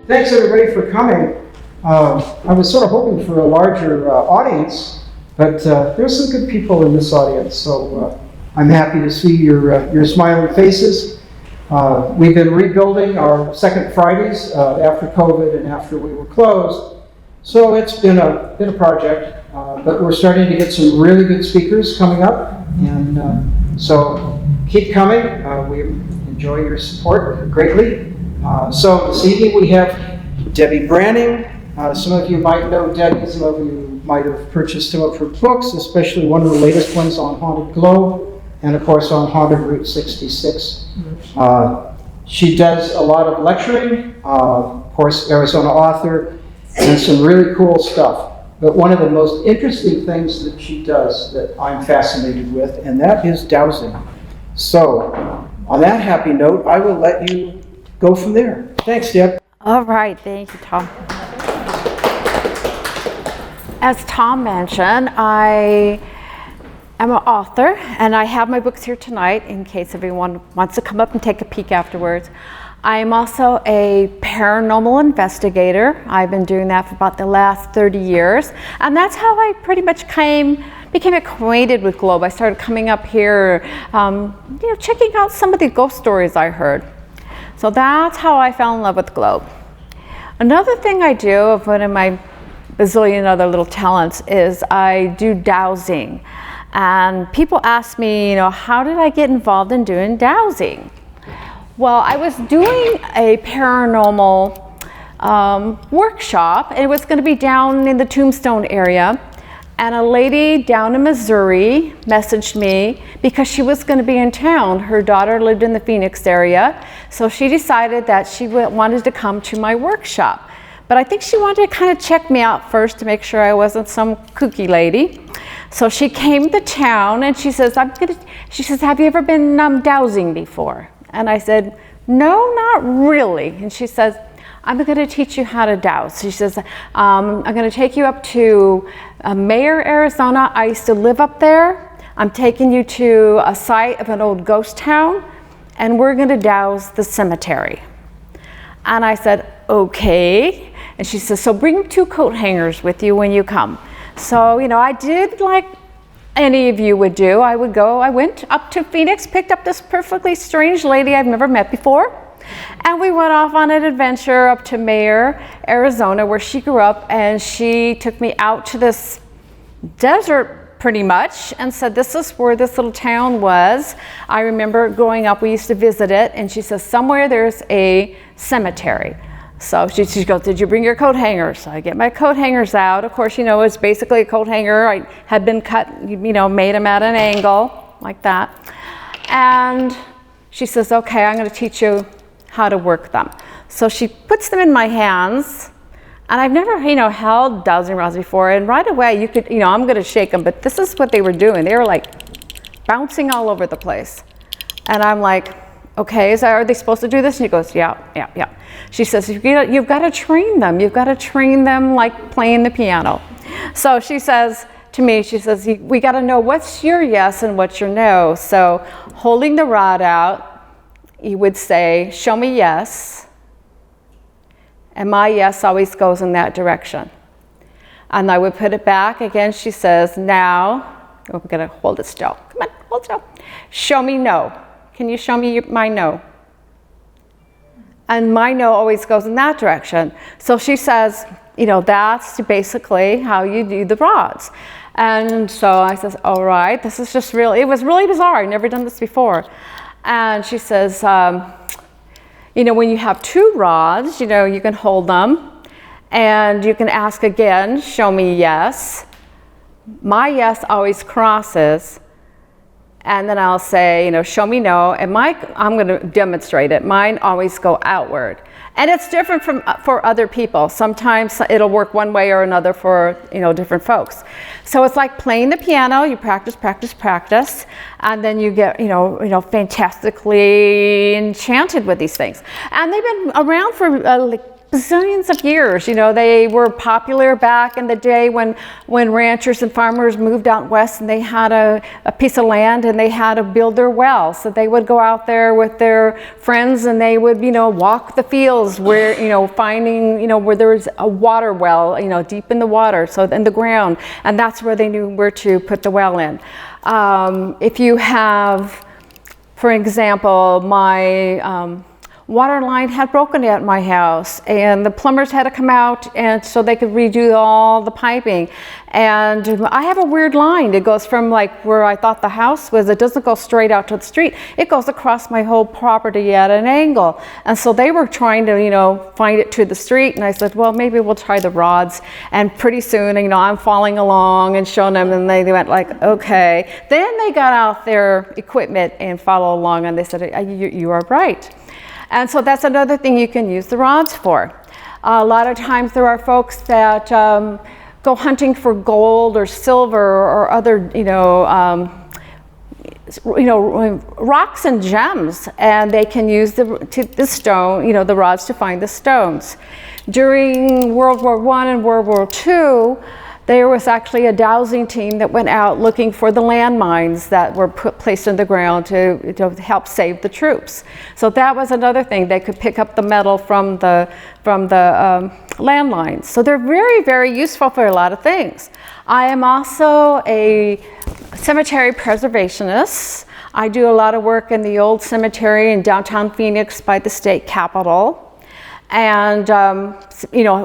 Thanks everybody for coming. I was sort of hoping for a larger audience, but there's some good people in this audience, so I'm happy to see your smiling faces. We've been rebuilding our second Fridays after COVID and after we were closed, so it's been a project, but we're starting to get some really good speakers coming up, and so keep coming. We enjoy your support greatly. So this evening we have Debbie Branning. Some of you might know Debbie, some of you might have purchased some of her books, especially one of the latest ones on Haunted Globe, and of course on Haunted Route 66. She does a lot of lecturing, of course Arizona author, and some really cool stuff. But one of the most interesting things that she does that I'm fascinated with, and that is dowsing. So on that happy note, I will let you go from there. Thanks, Deb. All right, thank you, Tom. As Tom mentioned, I am an author, and I have my books here tonight in case everyone wants to come up and take a peek afterwards. I am also a paranormal investigator. I've been doing that for about the last 30 years, and that's how I pretty much became acquainted with Globe. I started coming up here, checking out some of the ghost stories I heard. So that's how I fell in love with Globe. Another thing I do, of one of my bazillion other little talents, is I do dowsing. And people ask me, how did I get involved in doing dowsing? Well, I was doing a paranormal workshop, and it was going to be down in the Tombstone area. And a lady down in Missouri messaged me because she was going to be in town. Her daughter lived in the Phoenix area, so she decided that she wanted to come to my workshop. But I think she wanted to kind of check me out first to make sure I wasn't some kooky lady. So she came to town and she says, have you ever been dowsing before? And I said, no, not really. And she says, I'm going to teach you how to douse. She says, I'm going to take you up to Mayer, Arizona. I used to live up there. I'm taking you to a site of an old ghost town, and we're going to douse the cemetery. And I said, okay. And she says, so bring 2 coat hangers with you when you come. So, I did like any of you would do. I went up to Phoenix, picked up this perfectly strange lady I've never met before. And we went off on an adventure up to Mayer, Arizona, where she grew up, and she took me out to this desert pretty much and said, this is where this little town was. I remember growing up, we used to visit it, and she says, somewhere there's a cemetery. So she goes, did you bring your coat hangers? So I get my coat hangers out. Of course, it's basically a coat hanger. I had been cut, made them at an angle like that. And she says, okay, I'm going to teach you how to work them. So she puts them in my hands, and I've never, held dowsing rods before, and right away you could, I'm going to shake them, but this is what they were doing. They were like bouncing all over the place. And I'm like, okay, are they supposed to do this? And she goes, yeah. She says, you've got to train them. You've got to train them like playing the piano. So she says to me, we got to know what's your yes and what's your no. So holding the rod out, you would say, show me yes. And my yes always goes in that direction. And I would put it back again. She says, now, we're going to hold it still. Come on, hold still. Show me no. Can you show me my no? And my no always goes in that direction. So she says, that's basically how you do the rods. And so I says, all right, this is just it was really bizarre. I've never done this before. And she says, when you have 2 rods, you can hold them, and you can ask again, show me yes. My yes always crosses, and then I'll say, show me no, and I'm going to demonstrate it. Mine always go outward. And it's different for other people. Sometimes it'll work one way or another for, different folks. So it's like playing the piano. You practice, and then you get, fantastically enchanted with these things. And they've been around for bazillions of years. You know, they were popular back in the day when ranchers and farmers moved out west and they had a piece of land and they had to build their well. So they would go out there with their friends and they would, you know, walk the fields where, you know, finding, you know, where there was a water well, you know, deep in the water, so in the ground. And that's where they knew where to put the well in. If you have, for example, my water line had broken at my house and the plumbers had to come out and so they could redo all the piping. And I have a weird line. It goes from like where I thought the house was, it doesn't go straight out to the street. It goes across my whole property at an angle. And so they were trying to, you know, find it to the street. And I said, well, maybe we'll try the rods. And pretty soon, you know, I'm following along and showing them and they went like, okay. Then they got out their equipment and followed along and they said, you are right. And so that's another thing you can use the rods for. A lot of times there are folks that go hunting for gold or silver or other, rocks and gems, and they can use the stone, you know, the rods to find the stones. During World War I and World War II, there was actually a dowsing team that went out looking for the landmines that were placed in the ground to help save the troops. So that was another thing. They could pick up the metal from the landlines. So they're very, very useful for a lot of things. I am also a cemetery preservationist. I do a lot of work in the old cemetery in downtown Phoenix by the state capitol. And,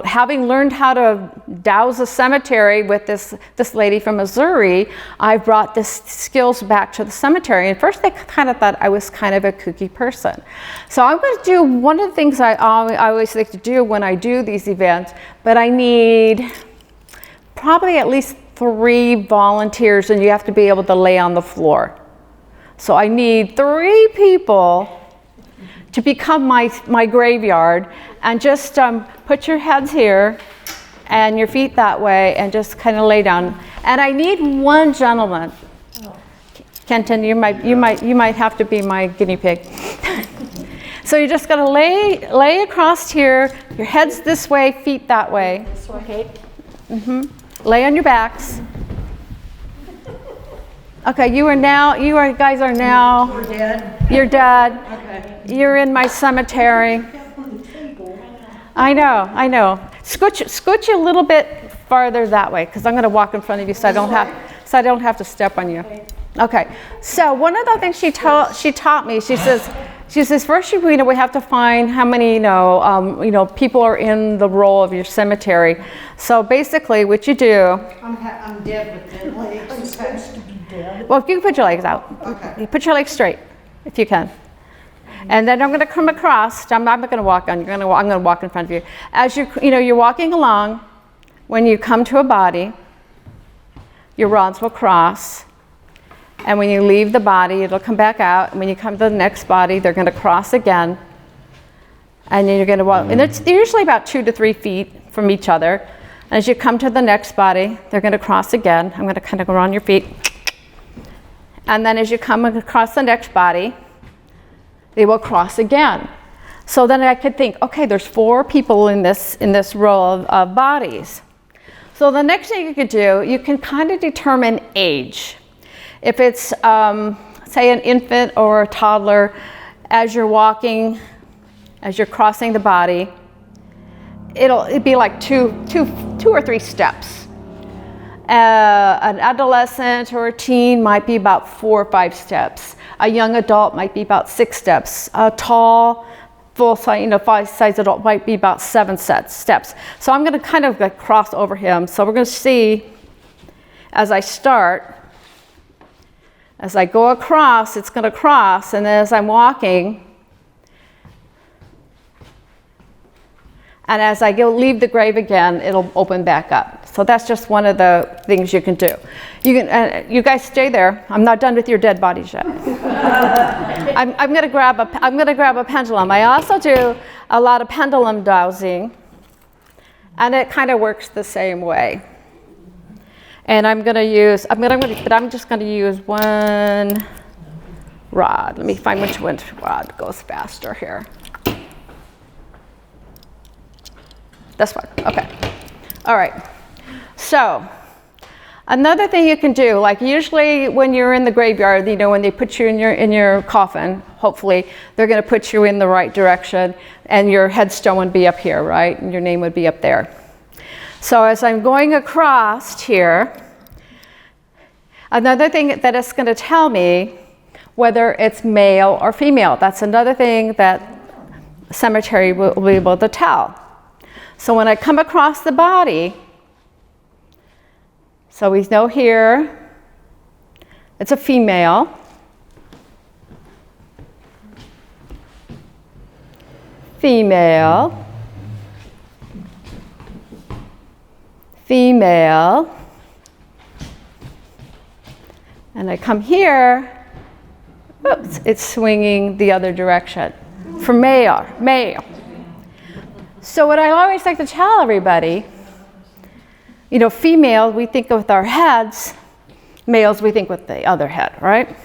having learned how to douse a cemetery with this lady from Missouri, I brought this skills back to the cemetery. And first they kind of thought I was kind of a kooky person. So I'm going to do one of the things I always like to do when I do these events, but I need probably at least 3 volunteers, and you have to be able to lay on the floor. So I need 3 people to become my graveyard, and just put your heads here and your feet that way and just kind of lay down. And I need 1 gentleman. Kenton, you might have to be my guinea pig. So you're just gonna lay across here, your head's this way, feet that way. Okay. Lay on your backs. Okay, you guys are now. We're dead. You're dead. Okay. You're in my cemetery. I know. Scooch a little bit farther that way, because I'm going to walk in front of you, so I don't have to step on you. Okay. So one of the things she taught me, she says first we have to find how many people are in the role of your cemetery. So basically, what you do. I'm dead with dead legs. I'm supposed to be dead. Well, you can put your legs out. Okay. You put your legs straight, if you can. And then I'm going to come across. I'm not going to walk on. I'm going to walk in front of you. As you're walking along. When you come to a body, your rods will cross. And when you leave the body, it'll come back out. And when you come to the next body, they're going to cross again. And then you're going to walk. And it's usually about 2 to 3 feet from each other. And as you come to the next body, they're going to cross again. I'm going to kind of go around your feet. And then as you come across the next body, they will cross again. So then I could think, okay, there's 4 people in this row of bodies. So the next thing you could do, you can kind of determine age. If it's, say, an infant or a toddler, as you're walking, as you're crossing the body, it'd be like two or 3 steps. An adolescent or a teen might be about 4 or 5 steps. A young adult might be about 6 steps. A tall, full-size adult might be about 7 steps. So I'm going to kind of cross over him. So we're going to see, as I start, as I go across, it's going to cross, and then as I'm walking, and as I leave the grave again, it'll open back up. So that's just one of the things you can do. You guys stay there. I'm not done with your dead bodies yet. I'm going to grab a pendulum. I also do a lot of pendulum dowsing, and it kind of works the same way. And I'm just going to use 1 rod. Let me find which rod goes faster here. This one, okay. All right, so another thing you can do, like usually when you're in the graveyard, you know, when they put you in your coffin, hopefully they're gonna put you in the right direction and your headstone would be up here, right? And your name would be up there. So as I'm going across here, another thing that it's gonna tell me whether it's male or female. That's another thing that the cemetery will be able to tell. So when I come across the body, so we know here, it's a female. Female. Female. And I come here, oops, it's swinging the other direction. For male, male. So what I always like to tell everybody, you know, female, we think with our heads, males, we think with the other head, right?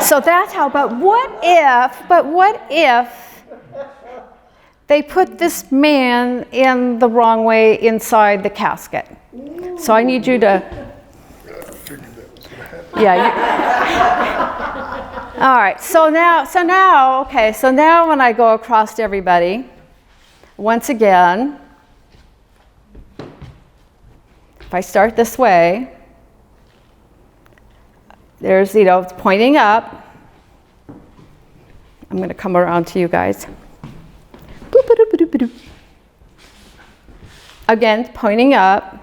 So that's how, but what if they put this man in the wrong way inside the casket? So I need you to, yeah. All right, so now when I go across to everybody, once again, if I start this way, there's, you know, it's pointing up. I'm going to come around to you guys. Again, pointing up,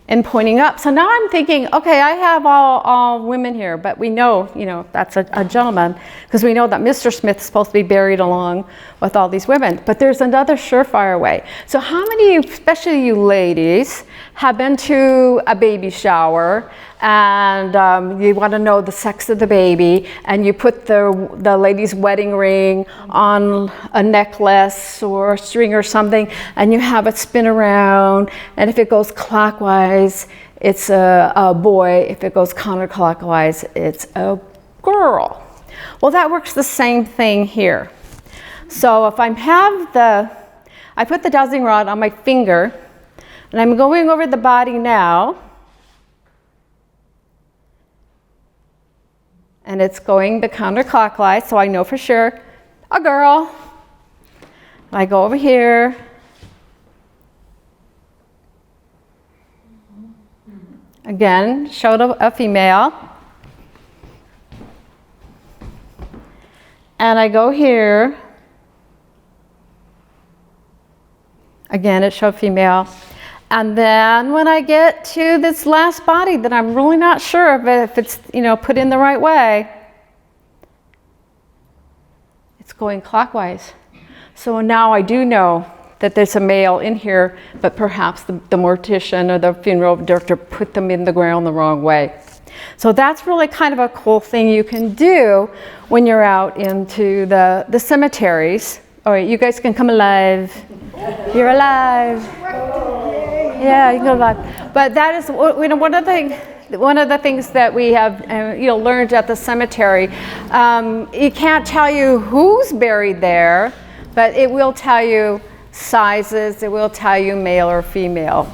and pointing up. So now I'm thinking, okay, I have all women here, but we know, you know, that's a gentleman, because we know that Mr. Smith's supposed to be buried along with all these women. But there's another surefire way. So how many, especially you ladies, have been to a baby shower and you want to know the sex of the baby, and you put the lady's wedding ring on a necklace or a string or something, and you have it spin around, and if it goes clockwise, it's a boy. If it goes counterclockwise, it's a girl. Well, that works the same thing here. So if I put the dowsing rod on my finger, and I'm going over the body now, and it's going the counterclockwise, so I know for sure, a girl. I go over here. Again, showed a female. And I go here. Again, it showed female. And then when I get to this last body that I'm really not sure if it's, you know, put in the right way, it's going clockwise. So now I do know that there's a male in here, but perhaps the mortician or the funeral director put them in the ground the wrong way. So that's really kind of a cool thing you can do when you're out into the cemeteries. All right, you guys can come alive. You're alive. Yeah, you can go alive. But that is, you know, one of the things that we have, you know, learned at the cemetery. It can't tell you who's buried there, but it will tell you sizes. It will tell you male or female.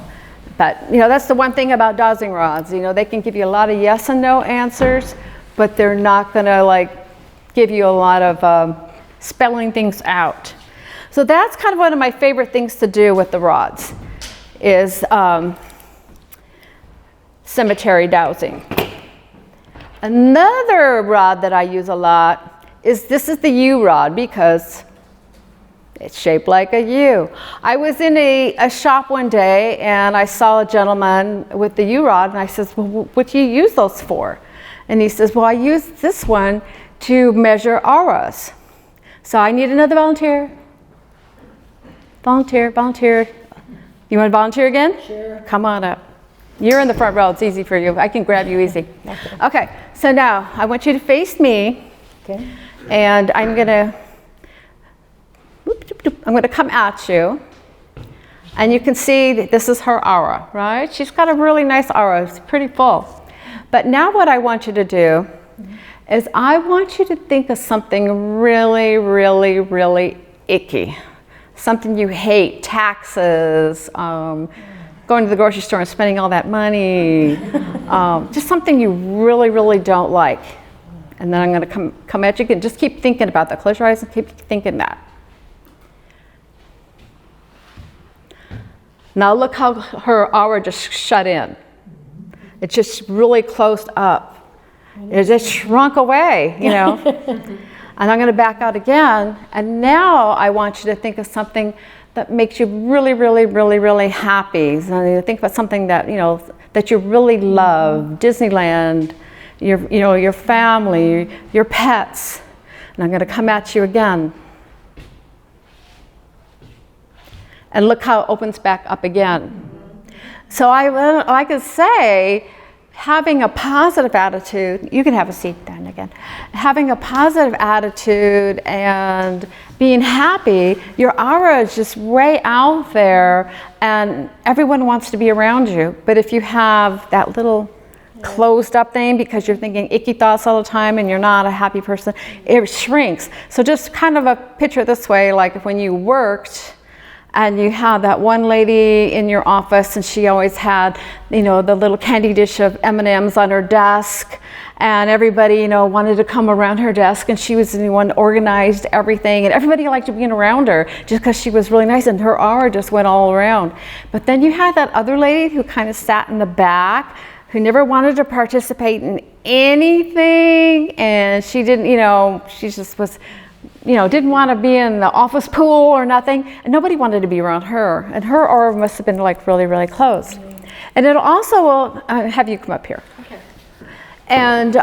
But, you know, that's the one thing about dowsing rods. You know, they can give you a lot of yes and no answers, but they're not going to, like, give you a lot of spelling things out. So that's kind of one of my favorite things to do with the rods, is cemetery dowsing. Another rod that I use a lot is, this is the U rod, because it's shaped like a U. I was in a shop one day and I saw a gentleman with the U rod, and I said, well, what do you use those for? And he says, well, I use this one to measure auras. So I need another volunteer. Volunteer. You want to volunteer again? Sure. Come on up. You're in the front row. It's easy for you. I can grab you easy. Okay, so now I want you to face me. Okay. And I'm going to come at you. And you can see that this is her aura, right? She's got a really nice aura. It's pretty full. But now what I want you to do is I want you to think of something really, really, really icky, something you hate, taxes, going to the grocery store and spending all that money, just something you really, really don't like. And then I'm going to come at you again. Just keep thinking about that. Close your eyes and keep thinking that. Now look how her aura just shut in. It just really closed up. It just shrunk away, you know. And I'm going to back out again. And now I want you to think of something that makes you really, really, really, really happy. So think about something that, you know, that you really love. Disneyland, your family, your pets. And I'm going to come at you again. And look how it opens back up again. So I could say, having a positive attitude, you can have a seat then again. Having a positive attitude and being happy, your aura is just way out there and everyone wants to be around you. But if you have that little closed up thing because you're thinking icky thoughts all the time and you're not a happy person, it shrinks. So just kind of a picture it this way, like when you worked and you had that one lady in your office and she always had, you know, the little candy dish of M&Ms on her desk, and everybody, you know, wanted to come around her desk, and she was the one that organized everything, and everybody liked being around her just because she was really nice and her aura just went all around. But then you had that other lady who kind of sat in the back, who never wanted to participate in anything, and she didn't, you know, she just was, you know, didn't want to be in the office pool or nothing, and nobody wanted to be around her, and her aura must have been like really, really close. And it also will have you come up here. Okay. And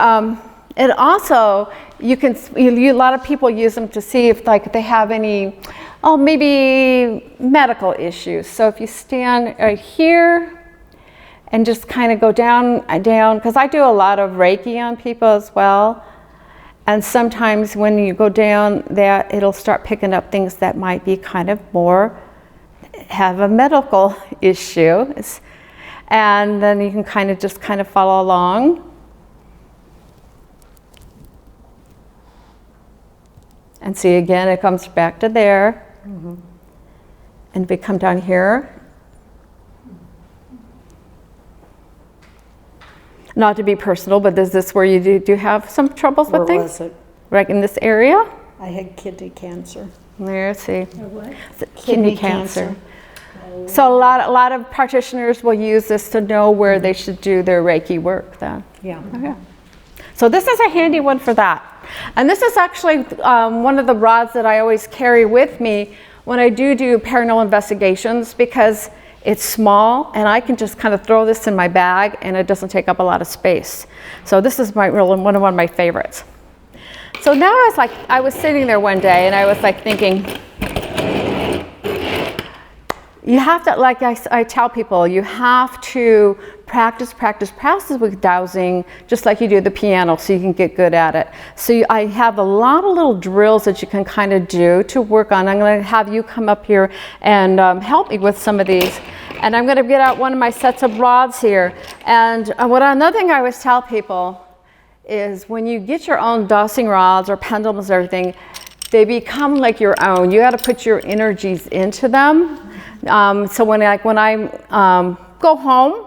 it also, a lot of people use them to see if like they have any, maybe medical issues. So if you stand right here and just kind of go down, because I do a lot of Reiki on people as well. And sometimes when you go down there, it'll start picking up things that might be kind of more, have a medical issue. And then you can kind of follow along. And see again, it comes back to there. Mm-hmm. And we come down here. Not to be personal, but is this where you do have some troubles with things? Where was it? Right in this area? I had kidney cancer. Let's see. What? Kidney cancer. So a lot of practitioners will use this to know where they should do their Reiki work then. Yeah. Okay. So this is a handy one for that. And this is actually one of the rods that I always carry with me when I do paranormal investigations, because it's small and I can just kind of throw this in my bag and it doesn't take up a lot of space. So this is one of my favorites. So now I was sitting there one day and I was like thinking, you have to, like I tell people, you have to practice with dowsing, just like you do the piano, so you can get good at it. So I have a lot of little drills that you can kind of do to work on. I'm going to have you come up here and help me with some of these. And I'm going to get out one of my sets of rods here. And another thing I always tell people is when you get your own dowsing rods or pendulums or everything, they become like your own. You got to put your energies into them. So when I go home,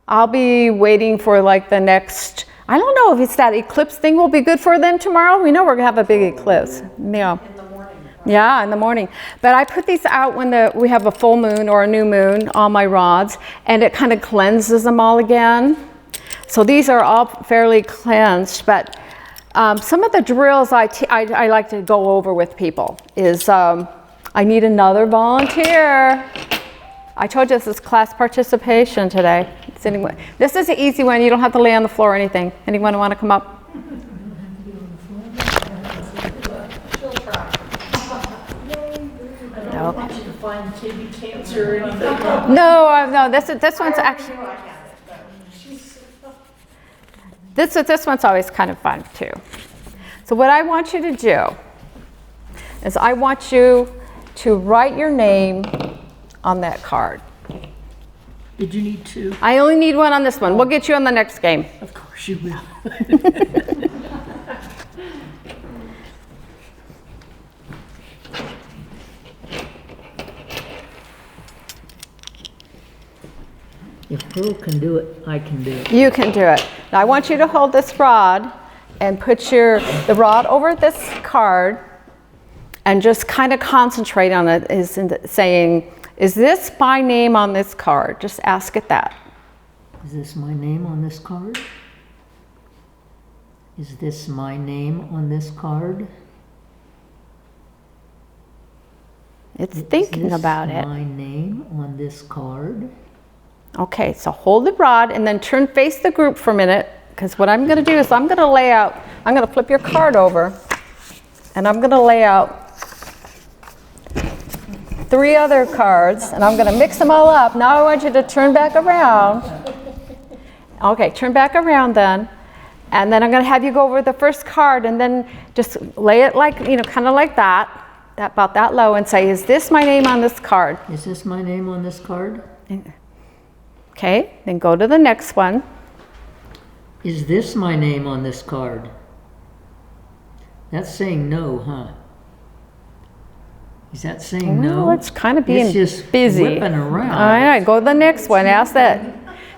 I'll be waiting for like the next, I don't know if it's that eclipse thing will be good for them tomorrow. We know we're gonna have a big eclipse. Yeah. In the morning. Yeah, in the morning. But I put these out when we have a full moon or a new moon on my rods, and it kind of cleanses them all again. So these are all fairly cleansed, but some of the drills I like to go over with people is, I need another volunteer. I told you this is class participation today. This is an easy one. You don't have to lay on the floor or anything. Anyone want to come up? I don't want you to find kidney cancer or anything. No. This one's actually. This one's always kind of fun too. So what I want you to do is I want you to write your name on that card. Did you need two? I only need one on this one. We'll get you on the next game. Of course you will. If Pearl can do it, I can do it. You can do it. Now I want you to hold this rod and put the rod over this card and just kind of concentrate on it, saying, is this my name on this card? Just ask it that. Is this my name on this card? Is this my name on this card? It's thinking about it. Is this my name on this card? Okay, so hold the rod and then face the group for a minute, because what I'm going to do is I'm going to flip your card over, and I'm going to lay out 3 other cards, and I'm going to mix them all up. Now I want you to turn back around. Okay, turn back around then. And then I'm going to have you go over the first card and then just lay it like, kind of like that, about that low, and say, is this my name on this card? Is this my name on this card? Okay, then go to the next one. Is this my name on this card? That's saying no, huh? Is that saying no? Well, it's kind of being it's just busy. Whipping around. All right, go to the next one. Ask that.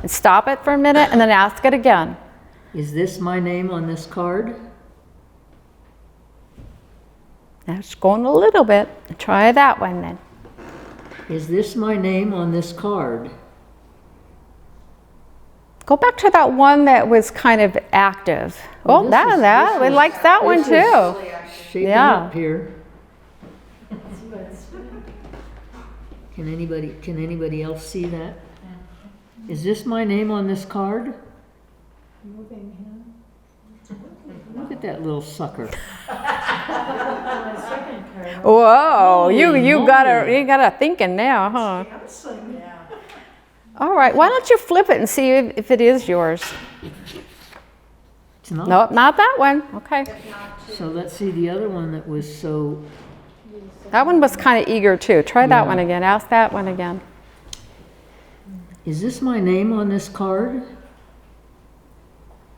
And stop it for a minute and then ask it again. Is this my name on this card? Now it's going a little bit. Try that one then. Is this my name on this card? Go back to that one that was kind of active. Well, Oh, this we liked that one this too. is shaping Yeah. up here. Can anybody else see that? Is this my name on this card? Look at that little sucker. Whoa, you Holy got moly. a thinking now, huh? All right, why don't you flip it and see if it is yours? It's not. Nope, not that one. Okay. So let's see the other one that was so. That one was kind of eager too. Try that Yeah. one again. Ask that one again. Is this my name on this card?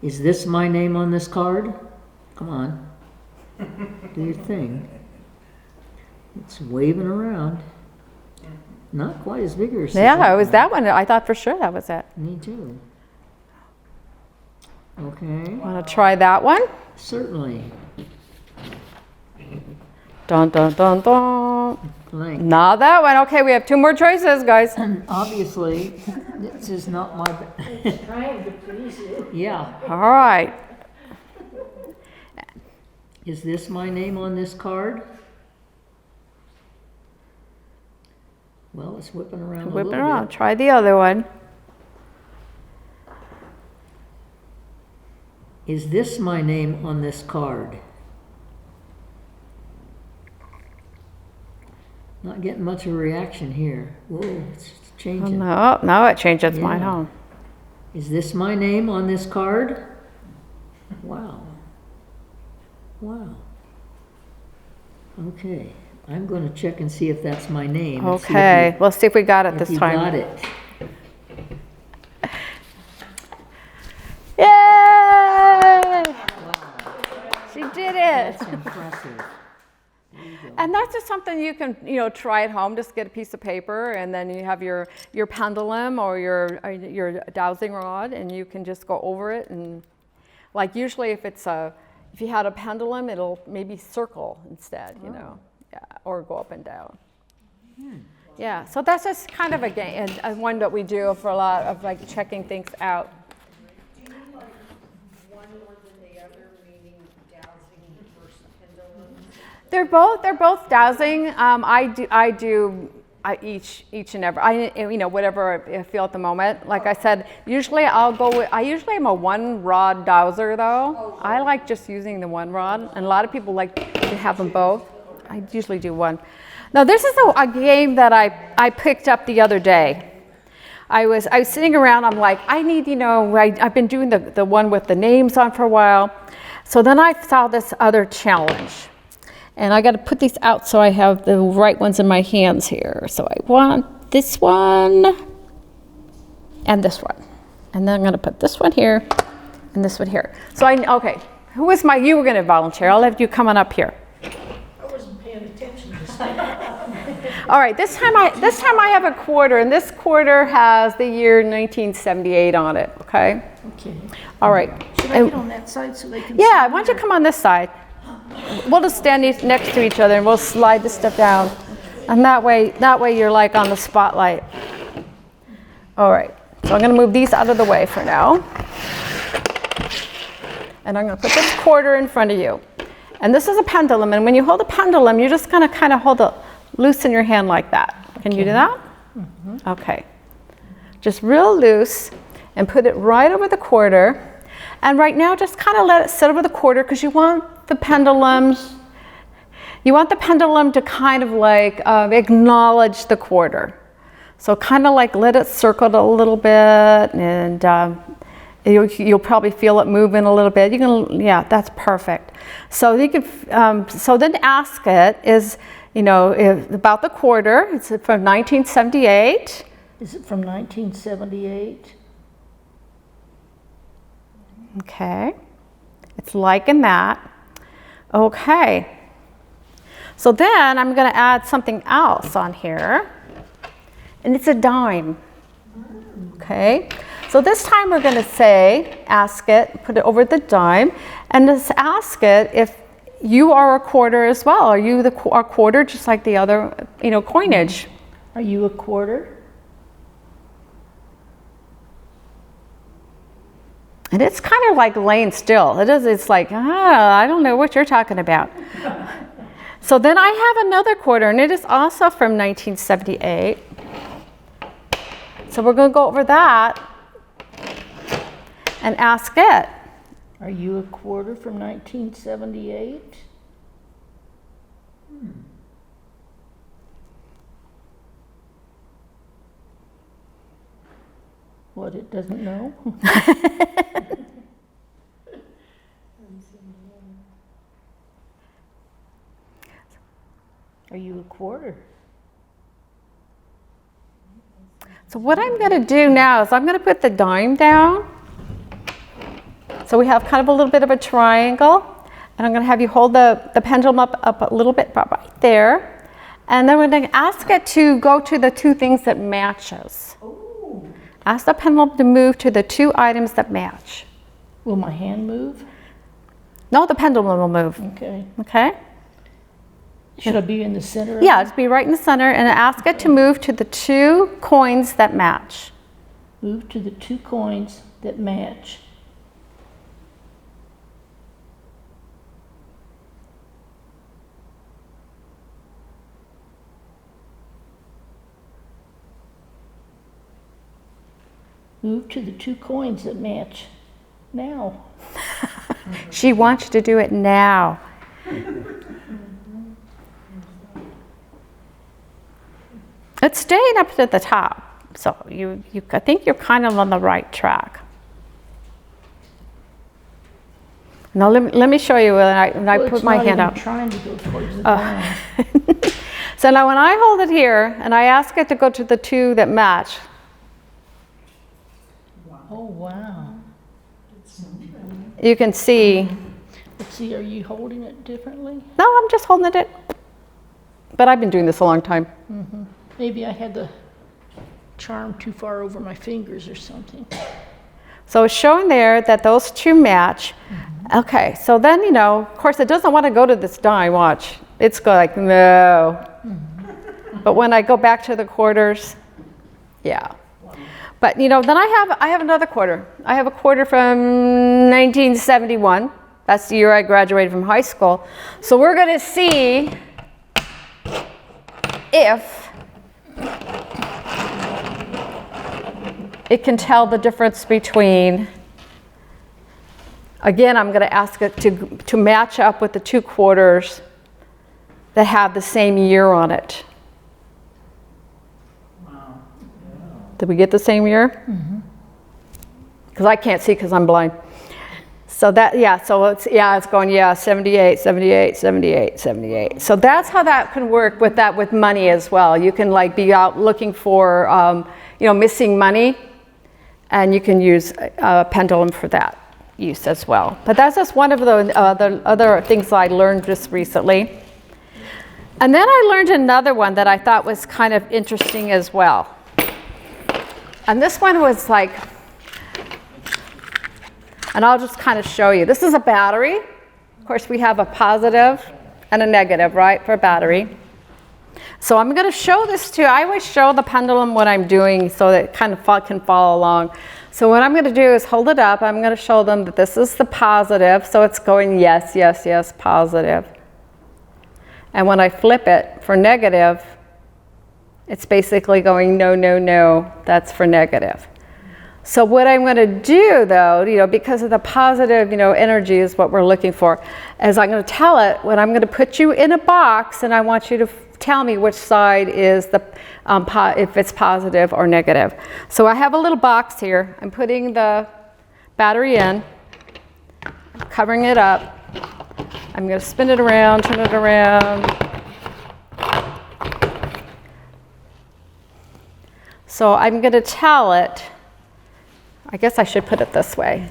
Is this my name on this card? Come on. Do your thing. It's waving around. Not quite as vigorous. Yeah, it was that one. I thought for sure that was it. Me too. Okay. Want to try that one? Certainly. Dun, dun, dun, dun. Blank. Not that one. Okay, we have 2 more choices, guys. Obviously, this is not my. Trying to please you. Yeah. All right. Is this my name on this card? Well, it's whipping around. Whip a it little around. Bit. Try the other one. Is this my name on this card? Not getting much of a reaction here. Whoa, it's Oh, changing. no, it changed its mind, Yeah. huh? Is this my name on this card? Wow. Wow. Okay, I'm going to check and see if that's my name. and see if Okay, let's see if we got it you- this if you time. got it. Yay! She did it. That's impressive. And that's just something you can, try at home. Just get a piece of paper, and then you have your pendulum or your dowsing rod, and you can just go over it. And like usually, if you had a pendulum, it'll maybe circle instead, yeah, or go up and down. Yeah, so that's just kind of a game, and one that we do for a lot of like checking things out. Do you mean like one more than the other, meaning dowsing versus pendulum? They're both dowsing. I do each and every, whatever I feel at the moment. Like I said, usually I usually am a 1 rod dowser though. I like just using the 1 rod, and a lot of people like to have them both. I usually do 1. Now this is a game that I picked up the other day. I was sitting around, I'm like, I need, I've been doing the one with the names on for a while. So then I saw this other challenge. And I got to put these out so I have the right ones in my hands here. So I want this one and this one. And then I'm going to put this one here and this one here. So okay, you were going to volunteer. I'll have you come on up here. I wasn't paying attention this time. All right, this time I have a quarter, and this quarter has the year 1978 on it, okay? Okay. All right. Should I get on that side so they can see? Yeah, why don't you come on this side? We'll just stand next to each other and we'll slide this stuff down. And that way you're like on the spotlight. All right, so I'm gonna move these out of the way for now. And I'm gonna put this quarter in front of you. And this is a pendulum, and when you hold a pendulum, you're just gonna kind of hold it loose in your hand like that. Can you do that? Mm-hmm. Okay. Just real loose, and put it right over the quarter. And right now, just kind of let it sit over the quarter, because you want the pendulum to kind of like acknowledge the quarter. So kind of like let it circle a little bit, and you'll probably feel it moving a little bit. Yeah, that's perfect. So you can. So then ask it is, about the quarter. It's from 1978. Is it from 1978? Okay, it's liking that. Okay, so then I'm going to add something else on here, and it's a dime. Okay, so this time we're going to ask it, put it over the dime, and just ask it if you are a quarter as well. Are you a quarter just like the other, coinage? Are you a quarter? And it's kind of like laying still. It's like, I don't know what you're talking about. So then I have another quarter, and it is also from 1978. So we're going to go over that and ask it. Are you a quarter from 1978? What, it doesn't know? Are you a quarter? So what I'm going to do now is I'm going to put the dime down. So we have kind of a little bit of a triangle. And I'm going to have you hold the pendulum up a little bit right there. And then we're going to ask it to go to the two things that matches. Ask the pendulum to move to the two items that match. Will my hand move? No, the pendulum will move. Okay. Okay? Should I be in the center? Yeah, just be right in the center and ask it to move to the two coins that match. Move to the two coins that match. Move to the two coins that match now. She wants you to do it now. It's staying up at the top, so I think you're kind of on the right track. Now let me show you when I put my hand out. It's not even trying to go towards the ground. So now when I hold it here and I ask it to go to the two that match. Oh, wow. You can see. Let's see, are you holding it differently? No, I'm just holding it. But I've been doing this a long time. Mm-hmm. Maybe I had the charm too far over my fingers or something. So it's showing there that those two match. Mm-hmm. Okay, so then, of course, it doesn't want to go to this dime, watch. It's like, no. Mm-hmm. But when I go back to the quarters, yeah. But, then I have another quarter. I have a quarter from 1971. That's the year I graduated from high school. So we're going to see if it can tell the difference between, again, I'm going to ask it to match up with the two quarters that have the same year on it. Wow. Did we get the same year? Mm-hmm. Because I can't see because I'm blind. So it's going, 78, 78, 78, 78. So that's how that can work with money as well. You can be out looking for, missing money, and you can use a pendulum for that use as well. But that's just one of the other things I learned just recently. And then I learned another one that I thought was kind of interesting as well. And this one was like, and I'll just kind of show you. This is a battery. Of course, we have a positive and a negative, right, for a battery. So I'm going to show this to you. I always show the pendulum what I'm doing so that it kind of can follow along. So what I'm going to do is hold it up. I'm going to show them that this is the positive. So it's going yes, yes, yes, positive. And when I flip it for negative, it's basically going no, no, no. That's for negative. So what I'm going to do, though, because of the positive, energy is what we're looking for, is I'm going to tell it when I'm going to put you in a box, and I want you to tell me which side is the if it's positive or negative. So I have a little box here. I'm putting the battery in, covering it up. I'm going to spin it around, turn it around. So I'm going to tell it, I guess I should put it this way,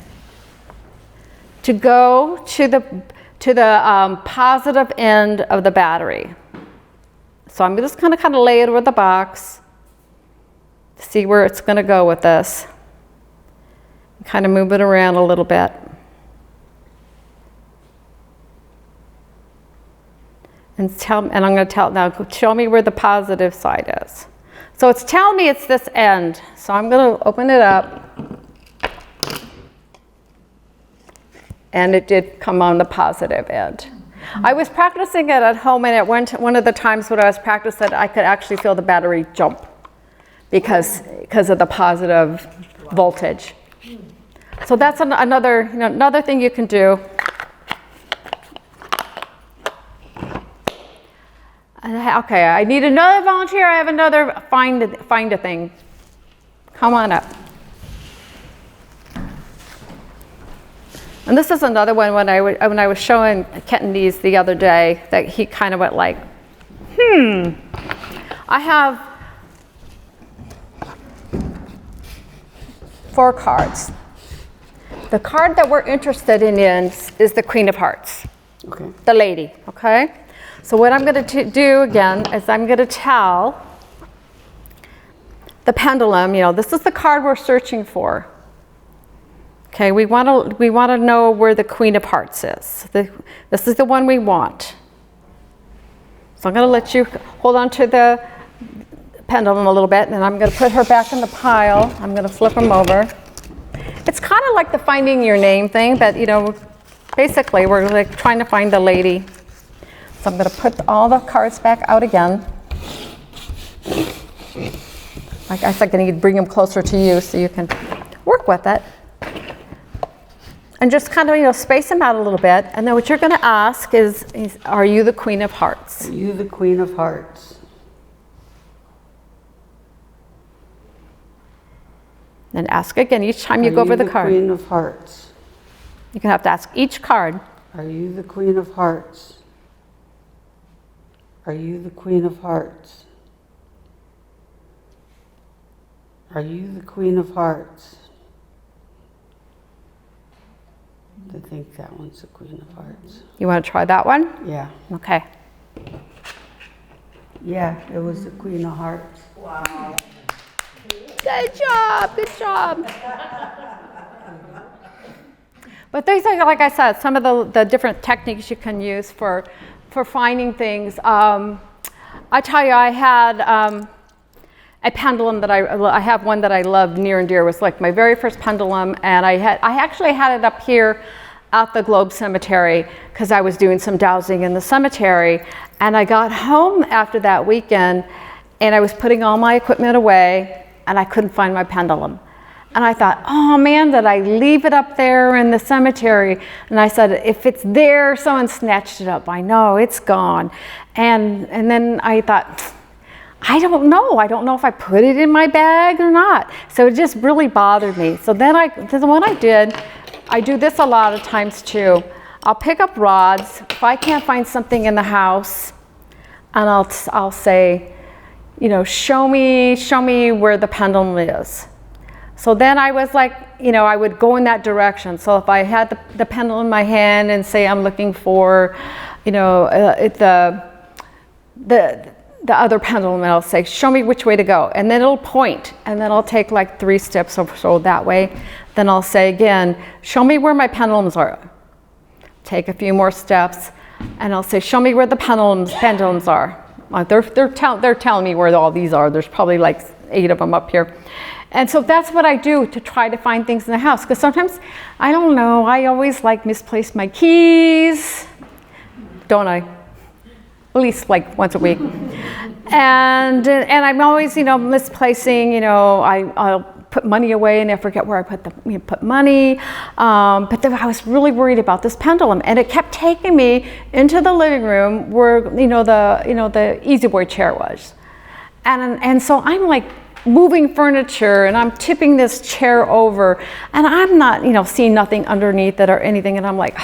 to go to the positive end of the battery. So I'm just going to kind of lay it over the box, see where it's going to go with this. Kind of move it around a little bit. And I'm going to tell it now, show me where the positive side is. So it's telling me it's this end. So I'm going to open it up. And it did come on the positive end. I was practicing it at home, and one of the times when I was practicing it, I could actually feel the battery jump because of the positive voltage. So that's another thing you can do. Okay, I need another volunteer. I have another find a thing. Come on up. And this is another one when I was showing Kenton these the other day that he kind of went like, I have 4 cards. The card that we're interested in is the Queen of Hearts. Okay. The lady, okay? So what I'm going to do again is I'm going to tell the pendulum, this is the card we're searching for. Okay, we want to know where the Queen of Hearts is. This is the one we want. So I'm going to let you hold on to the pendulum a little bit, and then I'm going to put her back in the pile. I'm going to flip them over. It's kind of like the finding your name thing, but basically we're like trying to find the lady. So I'm going to put all the cards back out again. I guess I'm going to bring them closer to you so you can work with it. And just kind of, space them out a little bit. And then what you're going to ask is, are you the Queen of Hearts? Are you the Queen of Hearts? And ask again each time you go over the card. Are you the Queen of Hearts? You're going to have to ask each card. Are you the Queen of Hearts? Are you the Queen of Hearts? Are you the Queen of Hearts? I think that one's the Queen of Hearts. You want to try that one? Yeah. Okay. Yeah, it was the Queen of Hearts. Wow. Good job, good job. But these are, like I said, some of the different techniques you can use for finding things. I tell you, I had a pendulum that I have one that I love near and dear. It was like my very first pendulum, and I actually had it up here at the Globe Cemetery because I was doing some dowsing in the cemetery. And I got home after that weekend, and I was putting all my equipment away, and I couldn't find my pendulum. And I thought, oh man, did I leave it up there in the cemetery? And I said, if it's there, someone snatched it up. I know, it's gone. And then I thought, I don't know. I don't know if I put it in my bag or not. So it just really bothered me. So then what I did, I do this a lot of times too. I'll pick up rods. If I can't find something in the house, and I'll say, show me where the pendulum is. So then I was like, I would go in that direction. So if I had the pendulum in my hand and say I'm looking for, the the other pendulum, and I'll say, show me which way to go. And then it'll point, and then I'll take like 3 steps or so that way. Then I'll say again, show me where my pendulums are. Take a few more steps, and I'll say, show me where the pendulums are. They're telling me where all these are. There's probably like 8 of them up here. And so that's what I do to try to find things in the house. Because sometimes, I don't know, I always like misplace my keys. Don't I? At least like once a week. And I'm always, misplacing, I'll put money away and I forget where I put money. But then I was really worried about this pendulum, and it kept taking me into the living room where, the Easy Boy chair was. And so I'm like moving furniture, and I'm tipping this chair over, and I'm not, seeing nothing underneath it or anything. And I'm like,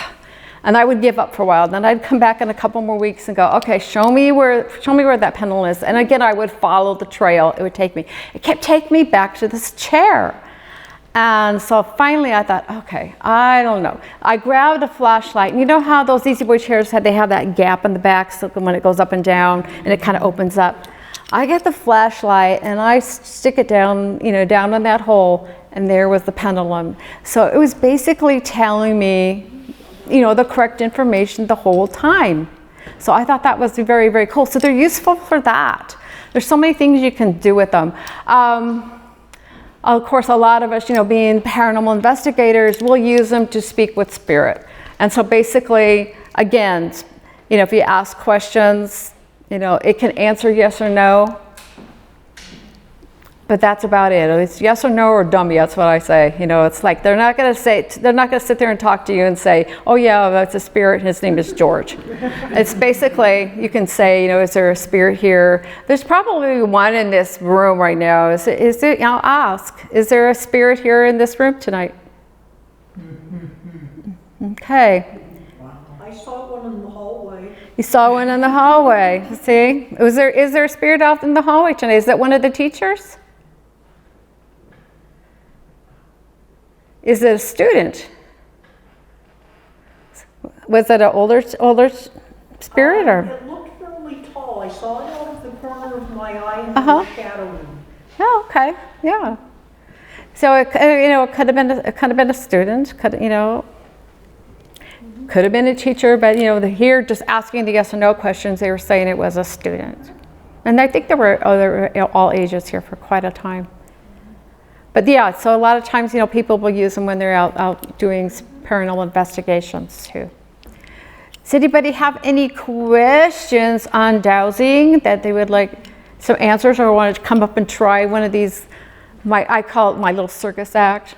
and I would give up for a while. Then I'd come back in a couple more weeks and go, okay, show me where that pendulum is. And again, I would follow the trail. It kept taking me back to this chair. And so finally I thought, okay, I don't know. I grabbed a flashlight. And you know how those Easy Boy chairs they have that gap in the back, so when it goes up and down and it kind of opens up. I get the flashlight and I stick it down, down in that hole, and there was the pendulum. So it was basically telling me, the correct information the whole time. So I thought that was very, very cool. So they're useful for that. There's so many things you can do with them. Of course, a lot of us, being paranormal investigators, will use them to speak with spirit. And so basically, again, if you ask questions, it can answer yes or no. But that's about it. It's yes or no or dummy. That's what I say. It's like they're not going to sit there and talk to you and say, "Oh yeah, that's a spirit. His name is George." It's basically, you can say, is there a spirit here? There's probably one in this room right now. Is it? I'll ask. Is there a spirit here in this room tonight? Okay. I saw one in the hallway. You saw one in the hallway. See? Is there a spirit out in the hallway tonight? Is that one of the teachers? Is it a student? Was it an older spirit, or? It looked really tall. I saw it out of the corner of my eye, and it Uh-huh. was shadowy. Oh, okay, yeah. So it could have been a student. Could have been a teacher, but here just asking the yes or no questions, they were saying it was a student, and I think there were all ages here for quite a time. But yeah, so a lot of times, people will use them when they're out doing paranormal investigations too. Does anybody have any questions on dowsing that they would like some answers, or want to come up and try one of these? I call it my little circus act.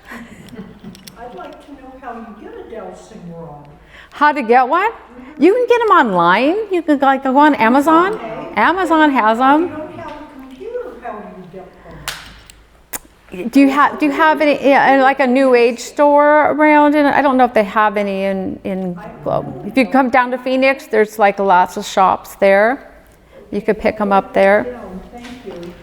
I'd like to know how you get a dowsing rod. How to get one? You can get them online. You can go on Amazon. Okay. Amazon has You them. don't have a computer, how do you get one? Do you have any like a New Age store around? I don't know if they have any in Globe. If you come down to Phoenix, there's like lots of shops there. You could pick them up there. Thank you.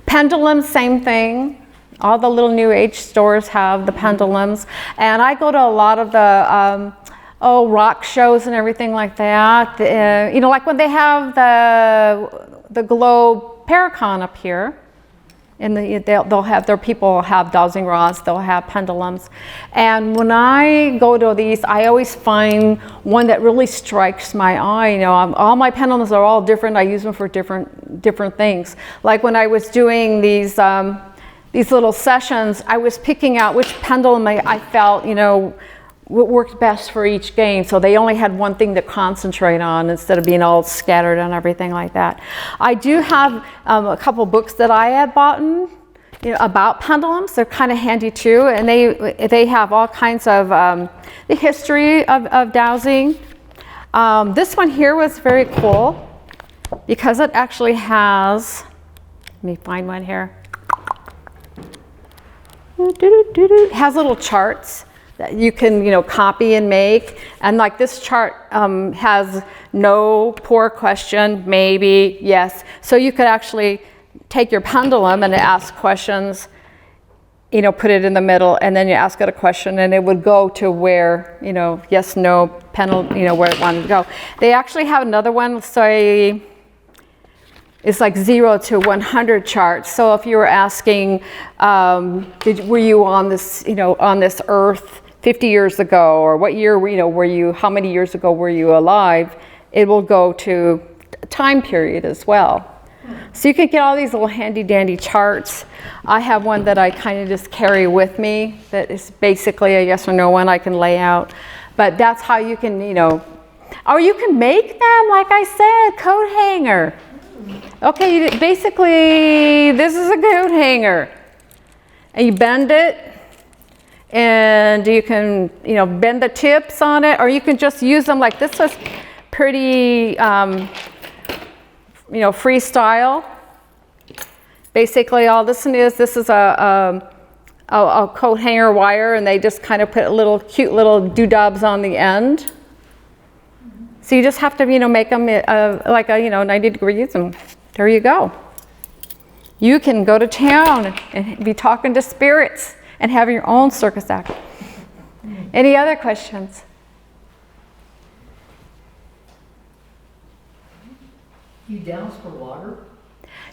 Pendulums, same thing. All the little New Age stores have the pendulums, and I go to a lot of the rock shows and everything like that. Like when they have the Globe Paracon up here. And they'll have their people have dowsing rods, they'll have pendulums. And when I go to these, I always find one that really strikes my eye. All my pendulums are all different. I use them for different things. Like when I was doing these little sessions, I was picking out which pendulum I felt, what worked best for each game. So they only had one thing to concentrate on instead of being all scattered and everything like that. I do have a couple books that I have bought about pendulums. They're kind of handy too, and they have all kinds of the history of dowsing. This one here was very cool because it actually has, let me find one here. It has little charts that you can, copy and make. And like this chart has no, poor question, maybe, yes. So you could actually take your pendulum and ask questions, put it in the middle, and then you ask it a question and it would go to where, yes, no, pendulum, where it wanted to go. They actually have another one, say, It's like 0 to 100 charts. So if you were asking, were you on this, on this earth 50 years ago, or what year, how many years ago were you alive? It will go to time period as well. So you can get all these little handy dandy charts. I have one that I kind of just carry with me that is basically a yes or no one I can lay out. But that's how you can, or you can make them, like I said, coat hanger. Okay, basically this is a coat hanger. And you bend it, and you can, bend the tips on it, or you can just use them like this was pretty, freestyle. Basically all this is a coat hanger wire, and they just kind of put cute little doodads on the end. So you just have to, make them like a, 90 degrees, and there you go. You can go to town and be talking to spirits and have your own circus act. Any other questions? You douse for water?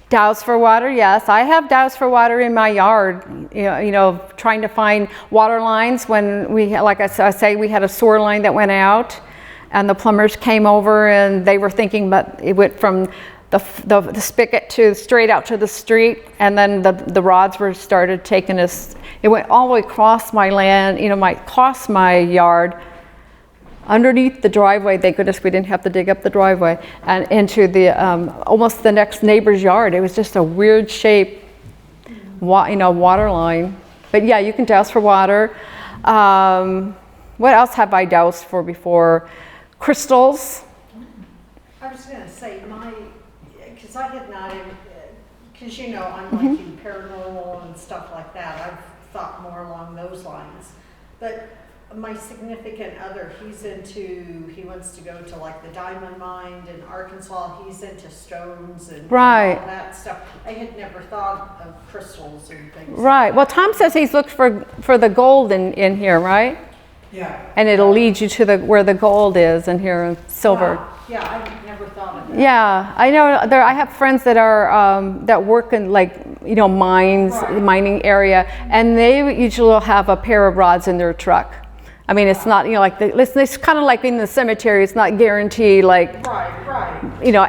Douse for water, yes. I have douse for water in my yard, trying to find water lines when like I say, we had a sewer line that went out, and the plumbers came over, and they were thinking that it went from the spigot straight out to the street, and then the rods started taking us. It went all the way across my land, across my yard, underneath the driveway. Thank goodness we didn't have to dig up the driveway, and into the almost the next neighbor's yard. It was just a weird shape, water line. But yeah, you can douse for water. What else have I doused for before? Crystals. I was gonna say because I had not, because I'm like in paranormal and stuff like that. I've thought more along those lines. But my significant other, he wants to go to like the diamond mine in Arkansas. He's into stones and Right. all that stuff. I had never thought of crystals and things. Right. Well, Tom says he's looked for the gold in here, right? Yeah. And it'll lead you to where the gold is in here, and silver. Yeah, I never thought of that. Yeah, I know. I have friends that are that work in mines, Right. mining area, and they usually will have a pair of rods in their truck. I mean, it's not it's kind of like in the cemetery. It's not guaranteed Right.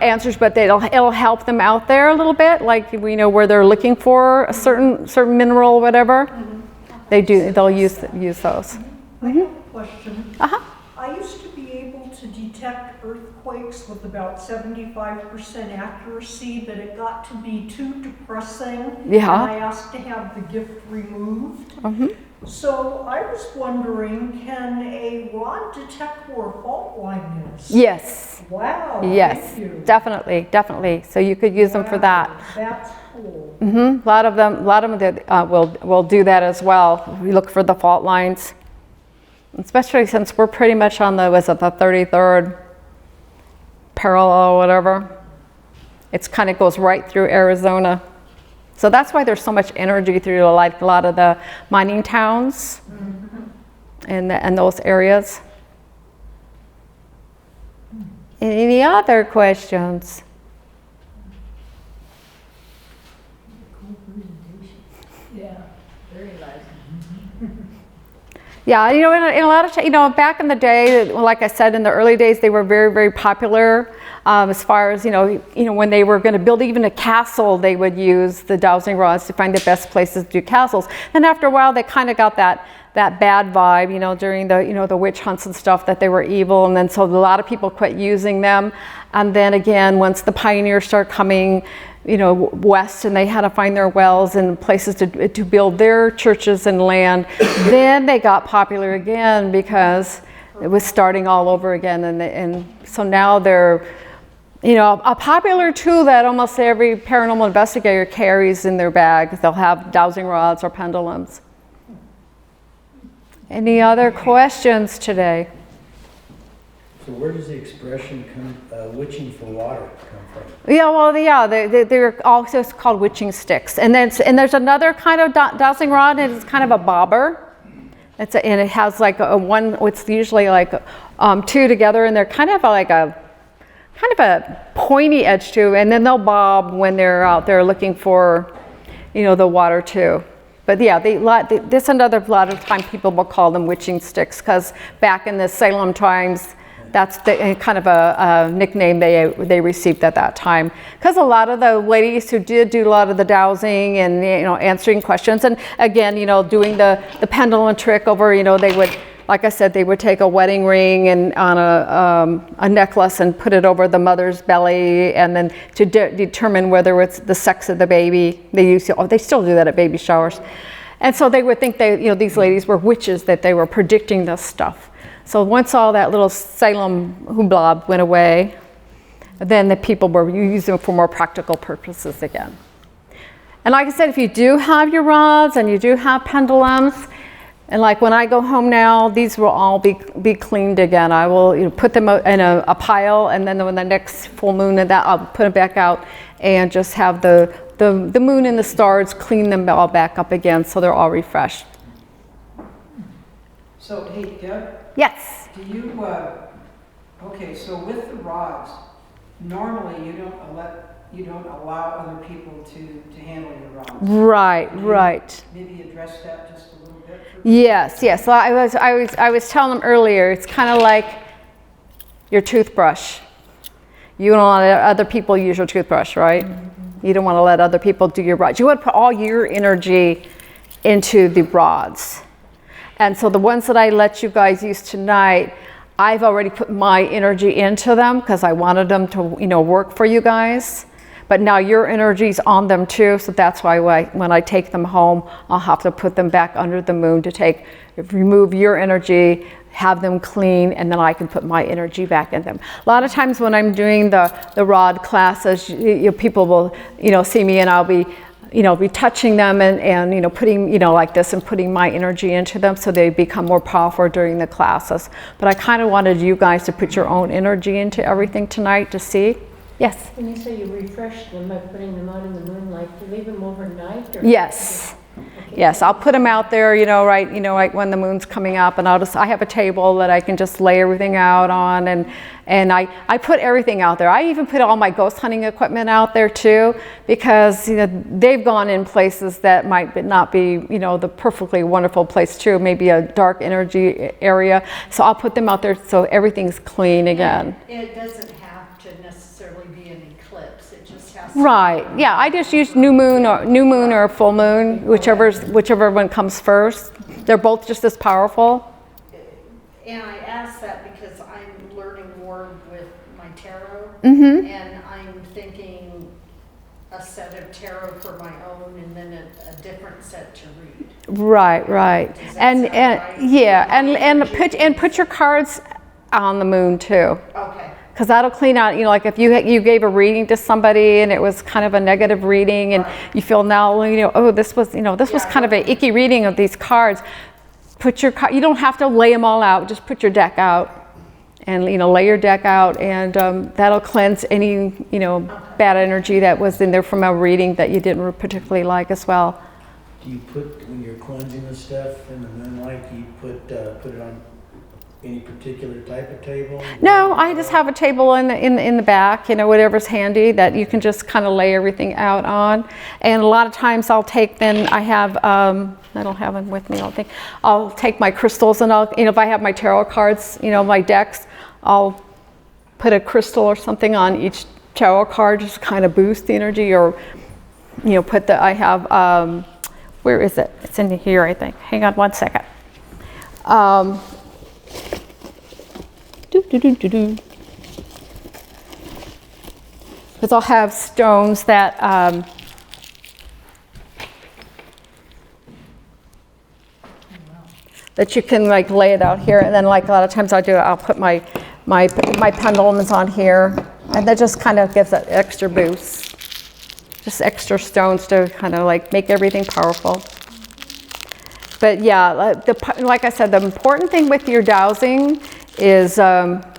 Answers, but it'll help them out there a little bit. Like where they're looking for a certain mineral, or whatever. Mm-hmm. They'll use those. I have a question. Uh-huh. I used to be able to detect earthquakes with about 75% accuracy, but it got to be too depressing. Yeah. And I asked to have the gift removed. Mm-hmm. So I was wondering, can a rod detect where a fault line is? Yes. Wow. Yes. Thank you. Definitely. So you could use them for that. That's cool. A lot of them will do that as well. We look for the fault lines, especially since we're pretty much on the 33rd parallel or whatever. It's kind of goes right through Arizona. So that's why there's so much energy through a lot of the mining towns and those areas. Any other questions? Yeah, very nice. Yeah, in a lot of back in the day, like I said, in the early days, they were very, very popular. As far as when they were going to build even a castle, they would use the dowsing rods to find the best places to do castles. And after a while, they kind of got that bad vibe, during the witch hunts and stuff, that they were evil, and then so a lot of people quit using them. And then again, once the pioneers started coming, west, and they had to find their wells and places to build their churches and land, then they got popular again because it was starting all over again, and so now they're a popular tool that almost every paranormal investigator carries in their bag. They'll have dowsing rods or pendulums. Any other questions today? So where does the expression witching for water come from? Yeah, well, they're also called witching sticks. And there's another kind of dowsing rod, and it's kind of a bobber. And it has like it's usually like two together, and they're kind of kind of a pointy edge too, and then they'll bob when they're out there looking for, the water too. But yeah, this another lot of time people will call them witching sticks, because back in the Salem times, that's kind of a nickname they received at that time. Because a lot of the ladies who did do a lot of the dowsing and answering questions, and again, doing the pendulum trick over, they would, like I said, they would take a wedding ring and on a necklace and put it over the mother's belly, and then to determine whether it's the sex of the baby. They still do that at baby showers. And so they would think these ladies were witches, that they were predicting this stuff. So once all that little Salem hoopla went away, then the people were using them for more practical purposes again. And like I said, if you do have your rods and you do have pendulums, and like when I go home now, these will all be cleaned again. I will put them in a pile, and then when the next full moon and that, I'll put them back out and just have the moon and the stars clean them all back up again, so they're all refreshed. So, hey, Deb, Yes. do you, okay, so with the rods, normally you don't allow other people to handle your rods. Right, right. Maybe address that just a little bit? Yes. So I was telling them earlier, it's kind of like your toothbrush. You don't want to let other people use your toothbrush, right? Mm-hmm. You don't want to let other people do your rods. You want to put all your energy into the rods. And so the ones that I let you guys use tonight, I've already put my energy into them because I wanted them to, work for you guys. But now your energy's on them too, so that's why when I take them home, I'll have to put them back under the moon to remove your energy, have them clean, and then I can put my energy back in them. A lot of times when I'm doing the rod classes, people will, see me and I'll be touching them and putting, like this and putting my energy into them so they become more powerful during the classes. But I kind of wanted you guys to put your own energy into everything tonight to see. Yes? When you say you refresh them by putting them out in the moonlight, do you leave them overnight? Or Yes. Okay. Yes, I'll put them out there, right when the moon's coming up, and I have a table that I can just lay everything out on, and I put everything out there. I even put all my ghost hunting equipment out there too, because they've gone in places that might not be the perfectly wonderful place too, maybe a dark energy area. So I'll put them out there so everything's clean again. It doesn't have to necessarily be an eclipse, it just has to. Right. Yeah, I just use new moon or full moon, whichever one comes first. They're both just as powerful. And I ask that because I'm learning more with my tarot, Mm-hmm. and I'm thinking a set of tarot for my own, and then a different set to read. Right. Does that And sound right? yeah, and put your cards on the moon too. Okay. Because that'll clean out, like if you gave a reading to somebody and it was kind of a negative reading, and you feel now, this was kind of an icky reading of these cards. You don't have to lay them all out, just put your deck out and, lay your deck out, and that'll cleanse any, bad energy that was in there from a reading that you didn't particularly like as well. Do you put, when you're cleansing the stuff in the moonlight, do you put it on any particular type of table? No, I just have a table in the back, whatever's handy that you can just kind of lay everything out on. And a lot of times I'll take I have, I don't have them with me, I don't think. I'll take my crystals and if I have my tarot cards, my decks, I'll put a crystal or something on each tarot card just to kind of boost the energy, or, I have, where is it? It's in here, I think. Hang on one second. Because I'll have stones that that you can lay it out here, and then a lot of times I'll put my pendulums on here, and that just kind of gives that extra boost, just extra stones to kind of make everything powerful. But yeah, like I said, the important thing with your dowsing is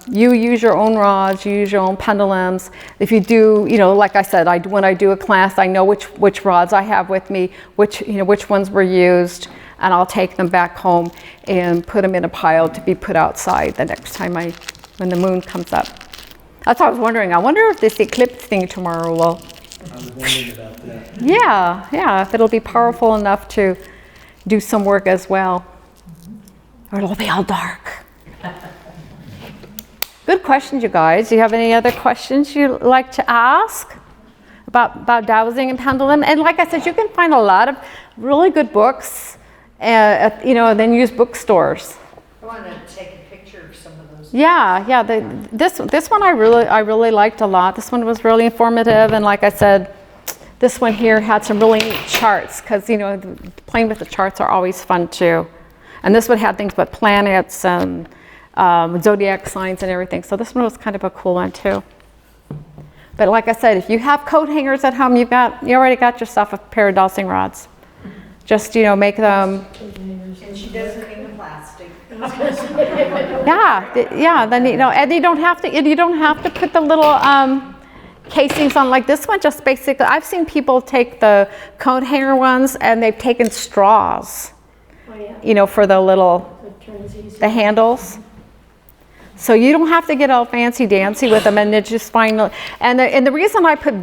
you use your own rods, you use your own pendulums. If you do, like I said, when I do a class, I know which rods I have with me, which ones were used, and I'll take them back home and put them in a pile to be put outside the next time when the moon comes up. That's what I was wondering. I wonder if this eclipse thing tomorrow will, I was wondering about that. yeah, if it'll be powerful enough to do some work as well. Or it'll be all dark. Good questions, you guys. Do you have any other questions you'd like to ask about dowsing and pendulum? And like I said, you can find a lot of really good books, then use bookstores. I want to take a picture of some of those. Yeah. This one I really liked a lot. This one was really informative, and like I said, this one here had some really neat charts because playing with the charts are always fun too. And this one had things with planets and zodiac signs and everything. So this one was kind of a cool one too. But like I said, if you have coat hangers at home, you already got yourself a pair of dowsing rods. Just make them. And she doesn't need the plastic. Yeah. Then and you don't have to put the little casings on like this one. Just basically, I've seen people take the coat hanger ones and they've taken straws. Oh, yeah. For the little It turns easy. the handles. So you don't have to get all fancy dancy with them, and it's just fine. And the reason I put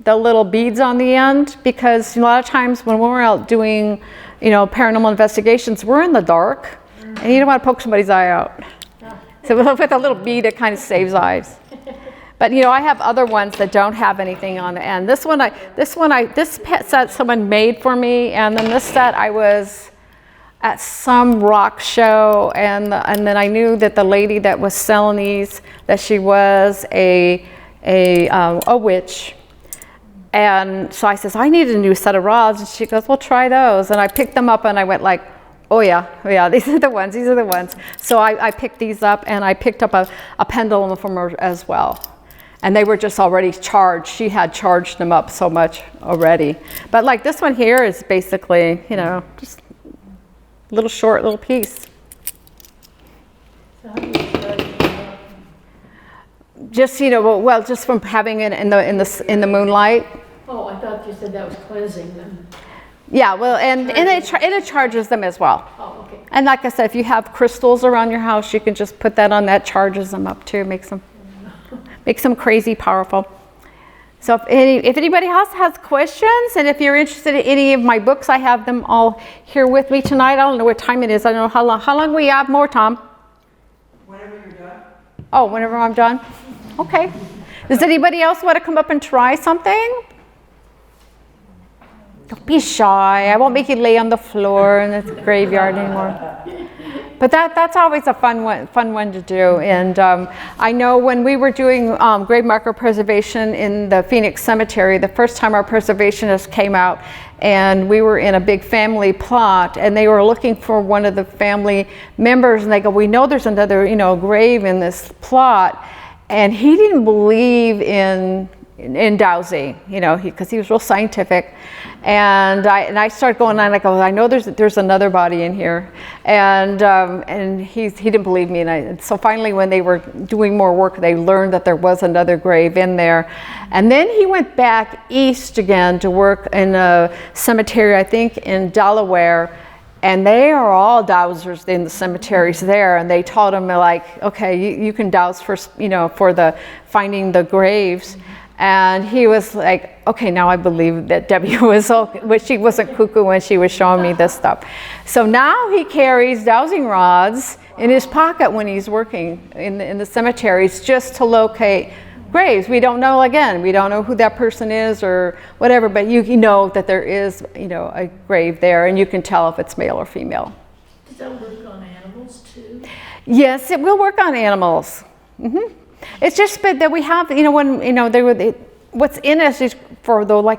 the little beads on the end, because a lot of times when we're out doing, paranormal investigations, we're in the dark, and you don't want to poke somebody's eye out. So with a little bead, it kind of saves eyes. But I have other ones that don't have anything on the end. This set someone made for me, and then this set I was at some rock show, and then I knew that the lady that was selling these, that she was a witch. And so I says, I need a new set of rods. And she goes, well, try those. And I picked them up and I went like, oh yeah, these are the ones. So I picked these up, and I picked up a pendulum from her as well. And they were just already charged. She had charged them up so much already. But like this one here is basically, just little short little piece. So how do you charge it? Just just from having it in the moonlight. Oh, I thought you said that was cleansing them. Yeah, well, and it charges them as well. Oh, okay. And like I said, if you have crystals around your house, you can just put that on. That charges them up too, makes them crazy powerful. So if anybody else has questions, and if you're interested in any of my books, I have them all here with me tonight. I don't know what time it is. I don't know how long. How long we have more, Tom? Whenever you're done. Oh, whenever I'm done? Okay. Does anybody else want to come up and try something? Don't be shy. I won't make you lay on the floor in the graveyard anymore. But that's always a fun one to do. And I know when we were doing grave marker preservation in the Phoenix Cemetery, the first time our preservationists came out, and we were in a big family plot, and they were looking for one of the family members, and they go, we know there's another grave in this plot. And he didn't believe in dowsing, because he was real scientific. And I started going on. I go, I know there's another body in here, and he didn't believe me. And so finally, when they were doing more work, they learned that there was another grave in there. And then he went back east again to work in a cemetery, I think in Delaware. And they are all dowsers in the cemeteries there, and they told him like, okay, you can douse for the finding the graves. And he was like, okay, now I believe that Debbie she wasn't cuckoo when she was showing me this stuff. So now he carries dowsing rods in his pocket when he's working in the cemeteries just to locate graves. We don't know who that person is or whatever, but you know that there is, a grave there, and you can tell if it's male or female. Does that work on animals too? Yes, it will work on animals. Mm-hmm. It's just that we have, what's in us is for what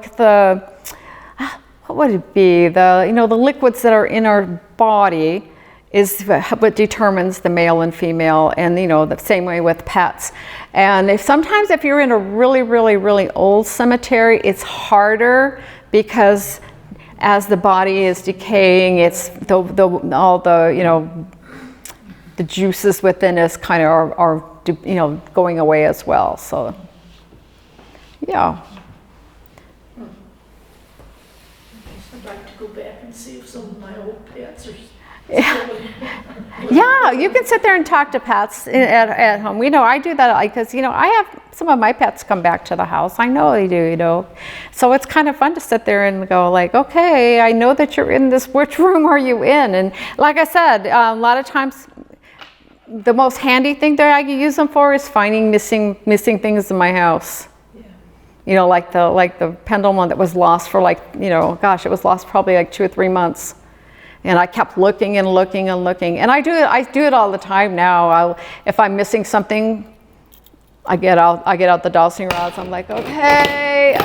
would it be? The liquids that are in our body is what determines the male and female, and the same way with pets. And sometimes if you're in a really, really, really old cemetery, it's harder because as the body is decaying, it's all the juices within us kind of are going away as well. So yeah. I'd like to go back and see if some of my old pets are Yeah, you can sit there and talk to pets at home. I do that because, I have some of my pets come back to the house. I know they do, So it's kind of fun to sit there and go like, okay, I know that you're in this. Which room are you in? And like I said, a lot of times the most handy thing that I can use them for is finding missing things in my house. Like the pendulum that was lost for it was lost probably like 2 or 3 months. And I kept looking and looking and looking. And I do it all the time now. If I'm missing something, I get out the dowsing rods. I'm like, okay,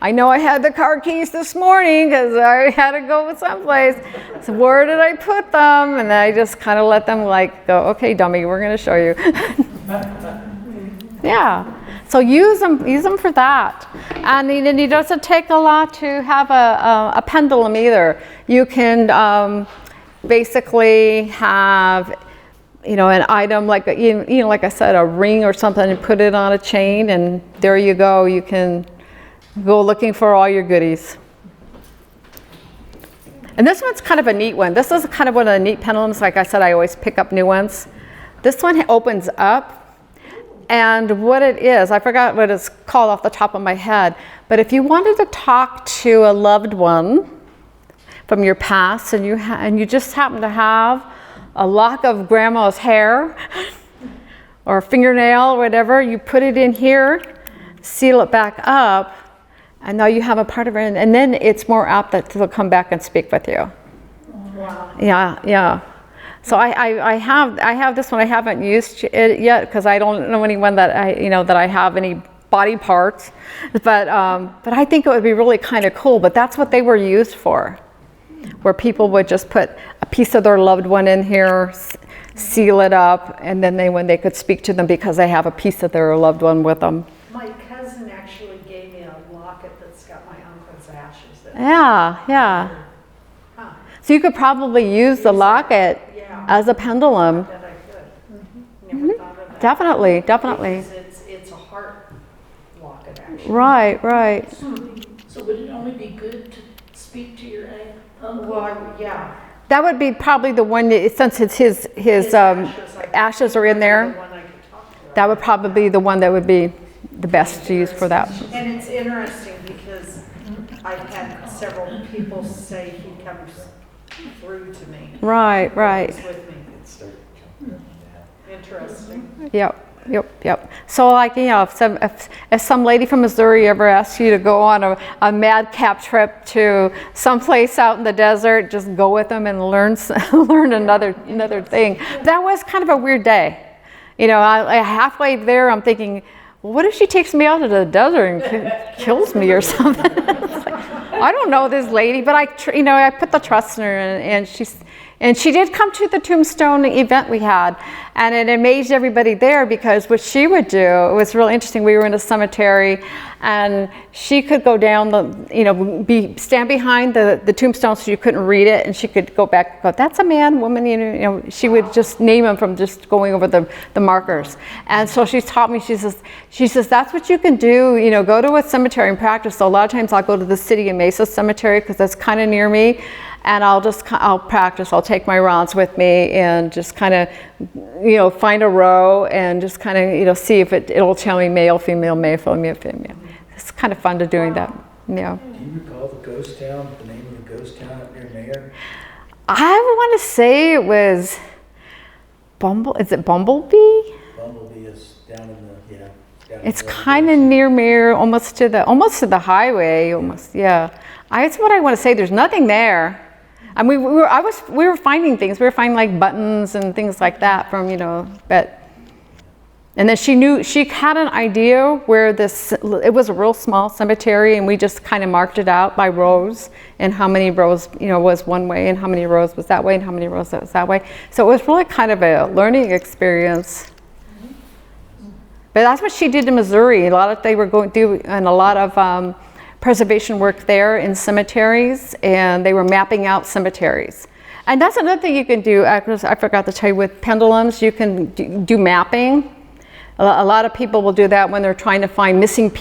I know I had the car keys this morning because I had to go someplace. So where did I put them? And I just kind of let them go, okay, dummy, we're going to show you. Yeah. So use them for that. And it doesn't take a lot to have a pendulum either. You can basically have, an item like like I said, a ring or something, and put it on a chain, and there you go. You can go looking for all your goodies. And this one's kind of a neat one. This is kind of one of the neat pendulums. Like I said, I always pick up new ones. This one opens up. And what it is, I forgot what it's called off the top of my head, but if you wanted to talk to a loved one from your past and you just happen to have a lock of grandma's hair or a fingernail or whatever, you put it in here, seal it back up, and now you have a part of it, and then it's more apt that they'll come back and speak with you. Wow. Yeah. So I have this one. I haven't used it yet because I don't know anyone that I have any body parts, but I think it would be really kind of cool. But that's what they were used for, where people would just put a piece of their loved one in here, seal it up, and then when they could speak to them because they have a piece of their loved one with them. My cousin actually gave me a locket that's got my uncle's ashes in it. Yeah. Huh. So you could probably use the locket as a pendulum. That I could. Never thought of that. Definitely. Because it's a heart locket, actually. Right. So would it only be good to speak to your uncle? Well, yeah. That would be probably the one since it's his ashes are in The there. one I could talk to. That would probably be the one that would be the best to use for that. And it's interesting because I've had several people say he comes through to me. Right. He's with me. Interesting. Yep. So if some lady from Missouri ever asks you to go on a madcap trip to someplace out in the desert, just go with them and learn another thing. That was kind of a weird day. Halfway there, I'm thinking, well, what if she takes me out to the desert and kills me or something? I don't know this lady, but I put the trust in her, and she did come to the tombstone event we had, and it amazed everybody there because what she would do, it was really interesting. We were in a cemetery, and she could go down stand behind the tombstone so you couldn't read it, and she could go back and go, that's a man, woman, she would just name them from just going over the markers. And so she taught me, she says, that's what you can do, go to a cemetery and practice. So a lot of times I'll go to the City of Mesa Cemetery because that's kind of near me. And I'll practice. I'll take my rounds with me and just kind of, find a row and just kind of, see if it'll tell me male, female, male, female, female. It's kind of fun to doing that. Yeah. Do you recall the ghost town, the name of the ghost town up near Mayor? I want to say it was Is it Bumblebee? Bumblebee is down in the, It's kind of near Mayor, almost to the highway, almost. Yeah. That's what I want to say. There's nothing there. I mean, we were finding things. We were finding like buttons and things like that from, and then she had an idea where it was a real small cemetery, and we just kind of marked it out by rows and how many rows, was one way and how many rows was that way and how many rows was that way. So it was really kind of a learning experience. But that's what she did in Missouri. They were going through and a lot of preservation work there in cemeteries, and they were mapping out cemeteries. And that's another thing you can do. I forgot to tell you, with pendulums, you can do mapping. A lot of people will do that when they're trying to find missing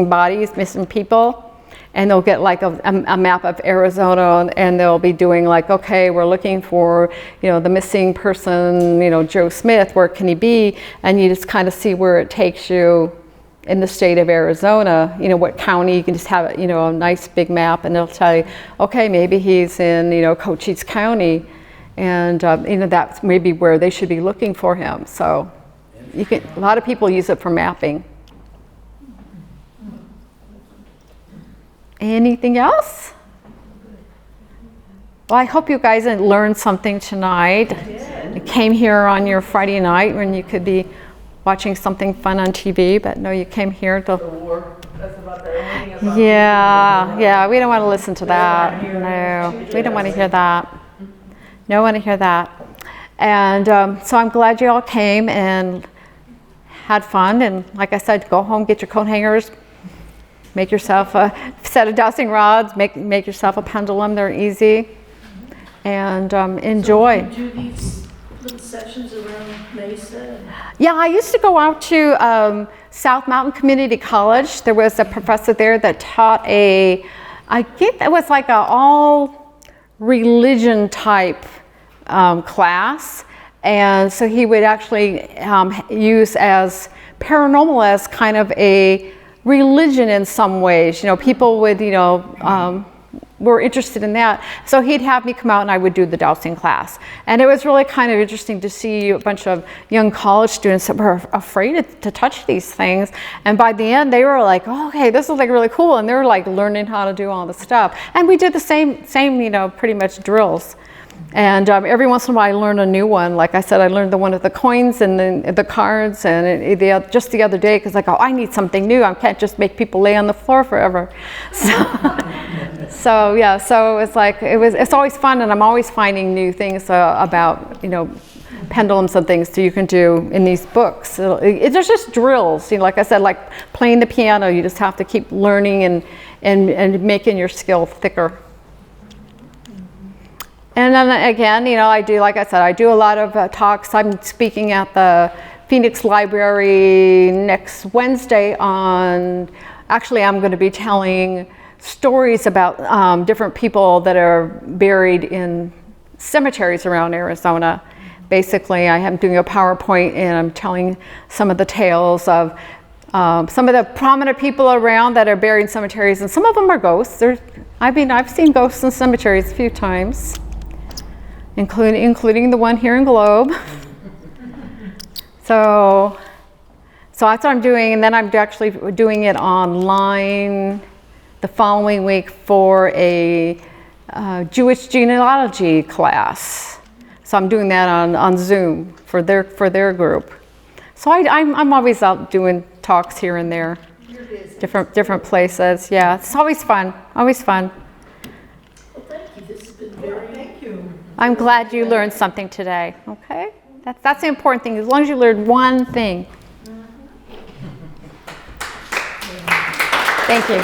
bodies, missing people. and they'll get like a map of Arizona, and they'll be doing like, okay, we're looking for, the missing person, Joe Smith, where can he be? And you just kind of see where it takes you in the state of Arizona, what county. You can just have, a nice big map, and it'll tell you, okay, maybe he's in, Cochise County, and, that's maybe where they should be looking for him. So a lot of people use it for mapping. Anything else? Well, I hope you guys learned something tonight. You came here on your Friday night when you could be watching something fun on TV, but no, you came here to... The war. That's about the only thing about Yeah, we don't want to listen to that. No, we don't want to hear that. No one to hear that. And so I'm glad you all came and had fun. And like I said, go home, get your coat hangers, make yourself a set of dowsing rods, make yourself a pendulum. They're easy. And enjoy. So you do these little sessions around Mesa? Yeah, I used to go out to South Mountain Community College. There was a professor there that taught I think it was like a all religion type class. And so he would actually use as paranormal as kind of a religion in some ways. People would, were interested in that. So he'd have me come out and I would do the dowsing class. And it was really kind of interesting to see a bunch of young college students that were afraid to touch these things. And by the end, they were like, oh, okay, this is like really cool. And they were like learning how to do all the stuff. And we did the same, pretty much drills. And every once in a while I learn a new one. Like I said, I learned the one with the coins and the cards, and just the other day, because I go, I need something new. I can't just make people lay on the floor forever. So yeah, so it's always fun, and I'm always finding new things about pendulums and things that you can do in these books. There's just drills, like I said, like playing the piano. You just have to keep learning and making your skill thicker. And then again, I do, like I said, I do a lot of talks. I'm speaking at the Phoenix Library next Wednesday actually I'm going to be telling stories about different people that are buried in cemeteries around Arizona. Basically, I am doing a PowerPoint and I'm telling some of the tales of some of the prominent people around that are buried in cemeteries, and some of them are ghosts. I've seen ghosts in cemeteries a few times. Including the one here in Globe. So that's what I'm doing, and then I'm actually doing it online the following week for a Jewish genealogy class. So I'm doing that on Zoom for their group. So I'm always out doing talks here and there, different places. Yeah, it's always fun. Always fun. Well, thank you. This has been very... Thank you. I'm glad you learned something today, okay? That's the important thing, as long as you learned one thing. Thank you.